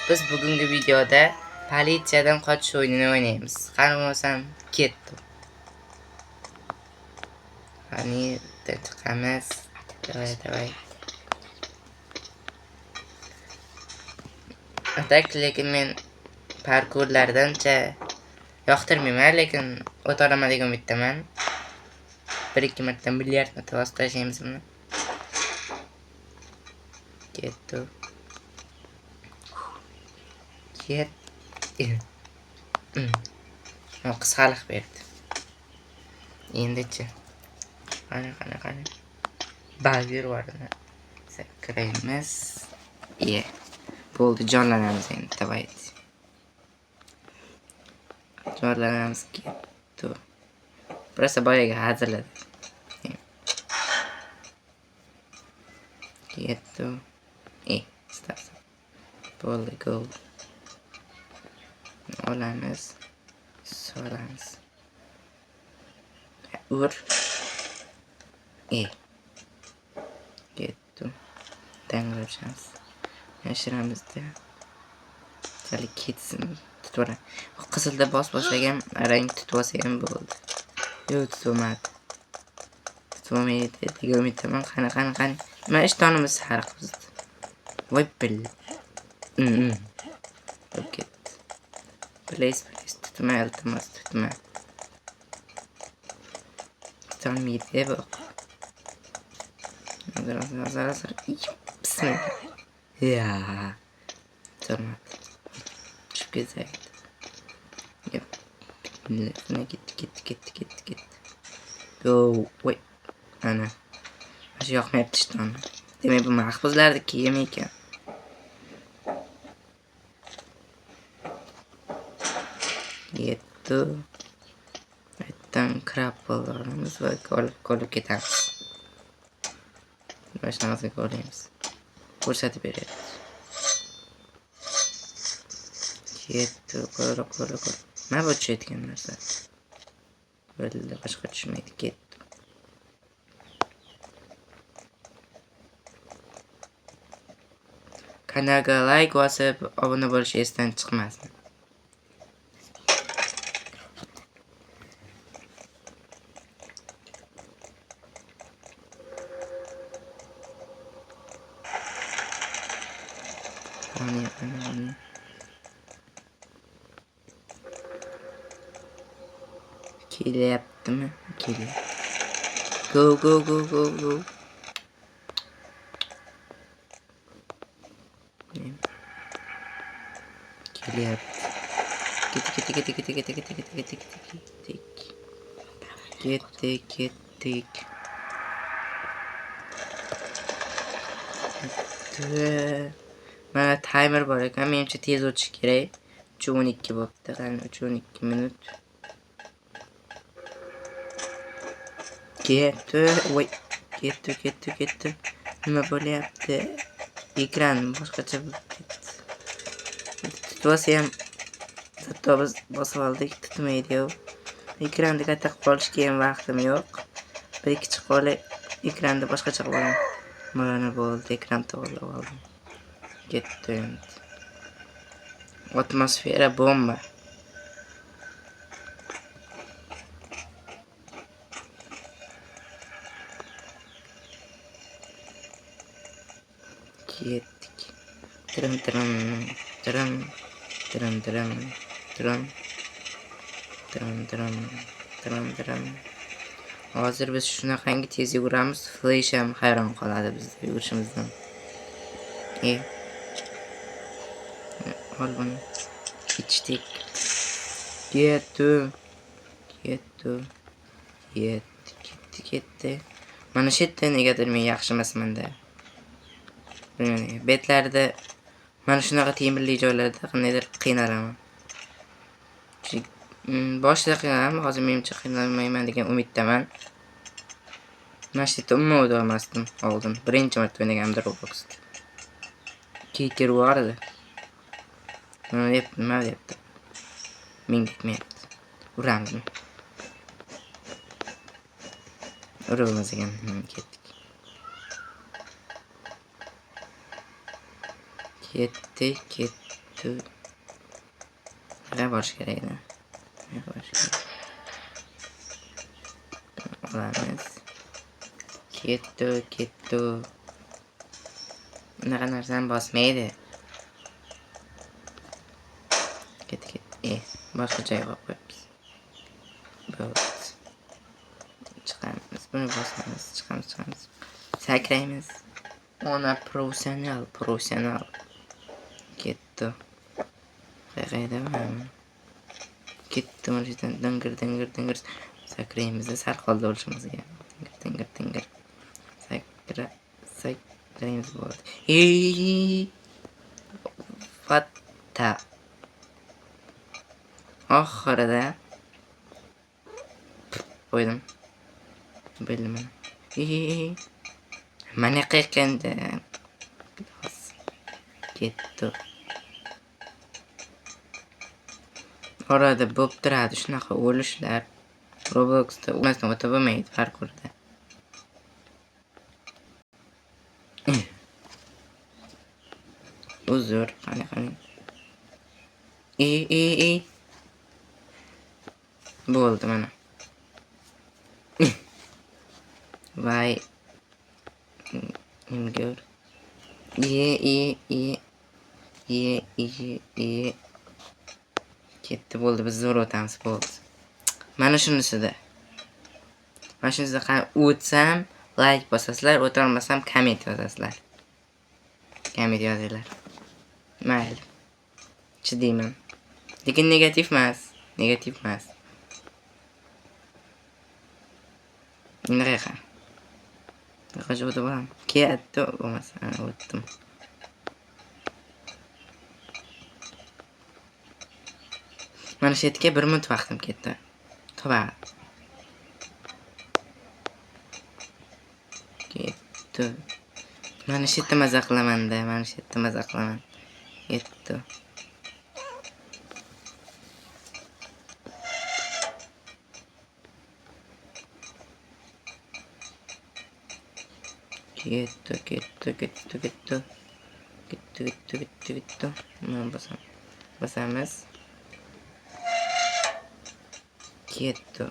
Biz bugungi videoda politsiyadan qochish o'yinini o'ynaymiz. Qani bo'lsam ketdim. Qani chiqamiz. Davay. Atak lekin men parkurlardancha yoqtirmayman, lekin o'ta olaman degan umiddaman. 1-2 marta milliard marta bosib tashlaymiz buni. Ketdi. Qisqalik berdi. Endi-chi. Qani. Bagir vardı. Sakraymiz. Bo'ldi, jonlanamiz endi. Davay. Jonlanamiz ketdi. Просто boyaga hazırladı. Ketdi. Stop. Bo'ldi, gol. Olamiz. Solamiz. Ur. Ketdi. Tanglashamiz. Yashiramizda. Sali ketsin. Tutvaram. Qizilda boshlagan rang tutib olsa ham bo'ldi. Yo'q, tutmadi. Tutmaydi degan umiddaman. Qani. Mana ishtonimiz har qizdi. Voy bil. Okey. Please. Tutma, iltimos, tutma. Tutolmaydi bu. Hazır. Bismillah. Ya. Tutolmadi. Çok güzeldi. Yap. Milletine gitti. Go. Wait. Ana. Aşı yoqmayapti ishtonni. Demak, bu mahbuslarniki yem ekan. Yetdi. Aytdan kraplarimiz va qolib ketamiz. Başlanmasını ko'ramiz. Ko'rsatib beradi. Ketdi, qo'ra. Mana bu tushayotgan narsa. Bo'ldi, boshqa tushmaydi, ketdi. Kanalga like bosib, obuna bo'lish esdan chiqmasin. Ani. Kelyaptimi? Kelyapti. Go. Kelyapti. Ketdik. Mana timer bor ekan, menimcha tez o'tish kerak. 3:12 bo'pti. Qani 3:12 minut. Ketdi. Voy. Ketdi. Nima bo'lyapti? Ekran boshqacha bo'lib ketdi. Tutsa ham hatto biz bosib oldik, tutmaydi-yu. Ekranni katta qilib olishga ham vaqtim yo'q. 1-2 chiqib olay, ekranni boshqacha qilib olaman. Mana bo'ldi, ekran to'g'rilab oldim. Ketdi endi. Atmosfera bomba. Ketdik. Tram. Hozir biz shunaqangi tez yuguramiz, Flash ham hayron qoladi bizda yugurishimizdan. Ol buni. Ichdik. Ketdi. Mana shu yerda negadir men yaxshi emasman-da. Betlarda mana shunaqa temirli joylarda qandaydir qiynalaman. Boshida qiynalaman, hozir menimcha qiynalmayman degan umiddaman. Mana shu yerda umuman o'yday olmasdim oldin. Birinchi marta o'ynaganimda Robloxda. Kiker vardi. Nima deyapti? Men ketmayapti. Uramizmi? Uramiz ekan, ketdik. ketdi. Nereye borish kerak edi? Nereye borish kerak? Olamiz. Ketdi. Bunaqa narsani bosmaydi. Ketdi. Boshqa joyga qo'yib qo'yamiz. Bo'ldi. Chiqamiz. Buni bosamiz. Chiqamiz. Sakraymiz. Ona professional. Ketdi. Qayerdaman? Ketdi mana dingir. Sakraymiz. Sal holda bo'lishimizga. Dingir. Sakraymiz bo'ldi. Fatta. Oxirida qo'ydim. Bildim. Mana qayerda? Ketdi. Orada bo'p turadi shunaqa o'lishlar. Robloxda umasdan o'ta bo'lmaydi parkurda. Uzr, qani. Bo'ldi mana. Voy. Imgör. Ketdi bo'ldi, biz zo'r o'tamiz bo'ldi. Mana shunisida. Mana shunisiga qani o'tsam, like bosasizlar, o'tolmasam komment yozasizlar. Komment yozinglar. Mayli. Chidayman. Lekin negativ emas. Nega? Qancha o'tib olam? Ketdi bo'lmasa, o'tdim. Mana shu yerga 1 minut vaqtim ketdi. To'g'ri. Ketdi. Mana shu yerda maza qilaman-da, Ketdi. Ketdi. Mana bosamiz. Ketdi.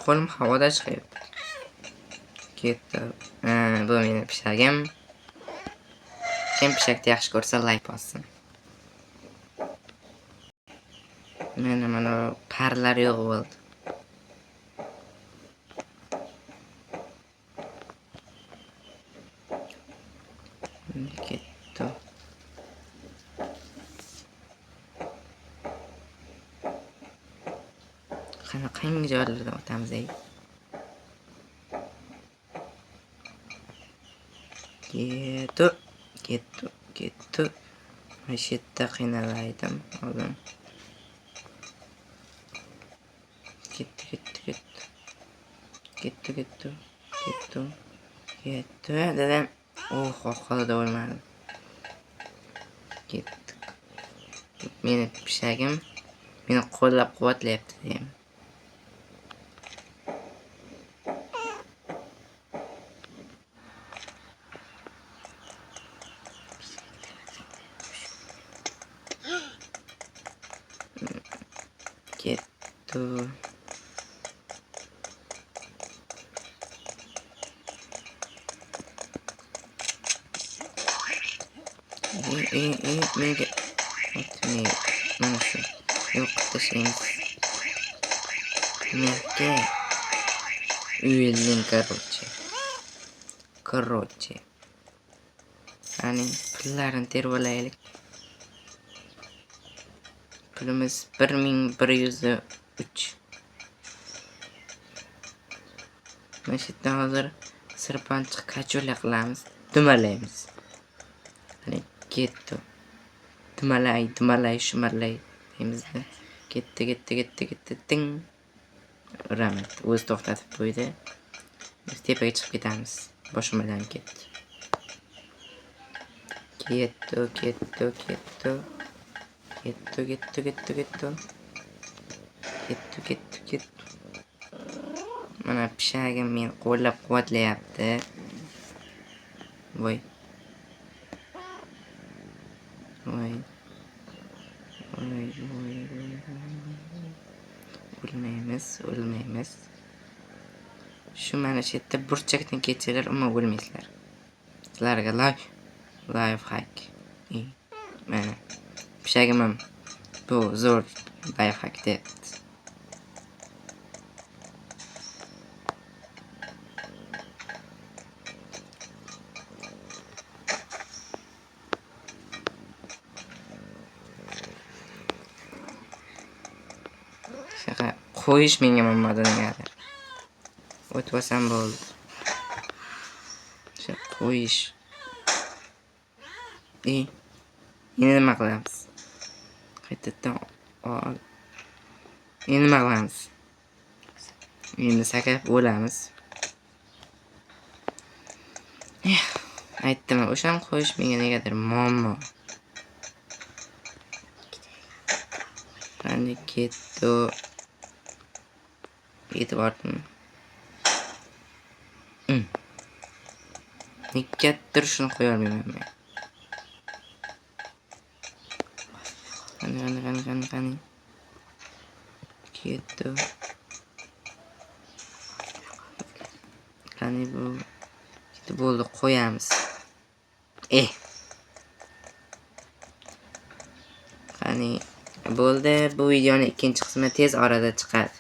Qo'lim havoda chiqyapti. Ketdi. Bu meni pishagim. Kim pishakni yaxshi ko'rsa like bossin. Mana parlar yo'q bo'ldi. Ketdi. Qanday joylardan o'tamiz ey? Ketdi. Mana shu yerda qiynalaydim. Oldin. Ketdi. Dadam. Qo'lida bo'lmadi. Ketdi. Meni pishagim meni qo'llab-quvvatlayapti deyman. Ketdi. Menga mana shu yo'q tashlaymiz. Menga uyelning короче. Ya'ni pullarini terib olaylik. Pulimiz 1103. Mana shu yerdan hozir sirpanchiq kachula qilamiz. Dumalaymiz. Hani ketdi. Dumalay, shumarlay deymizda. Ketdi. Ting. Rahmat. O'zi to'xtatib qo'ydi. Biz tepaga chiqib ketamiz. Boshim bilan ketdi. Mana pishagim meni qo'llab-quvvatlayapti. Voy. Voy. O'lmaymiz. Shu mana shu yerda burchakdan ketsalar, umuman o'lmaysizlar. Sizlarga life hack. Mana pishagim ham bu zo'r life hack deyapti. Shaqa qo'yish menga mamada negadir. O'tmasam bo'ldi. Shaqa qo'yish. Endi nima qilamiz? Qaytadan ol. Endi nima qilamiz? Endi sakab o'lamiz. Aytdim, o'shani qo'yish menga negadir muammo. Qani ketdi. Yetib bordim. Negadir shuni qo'ya olmayman men. Qani. Ketdi. Qani bu. Ketdi bo'ldi, qo'yamiz. Qani bo'ldi, bu videoning ikkinchi qismi tez orada chiqadi.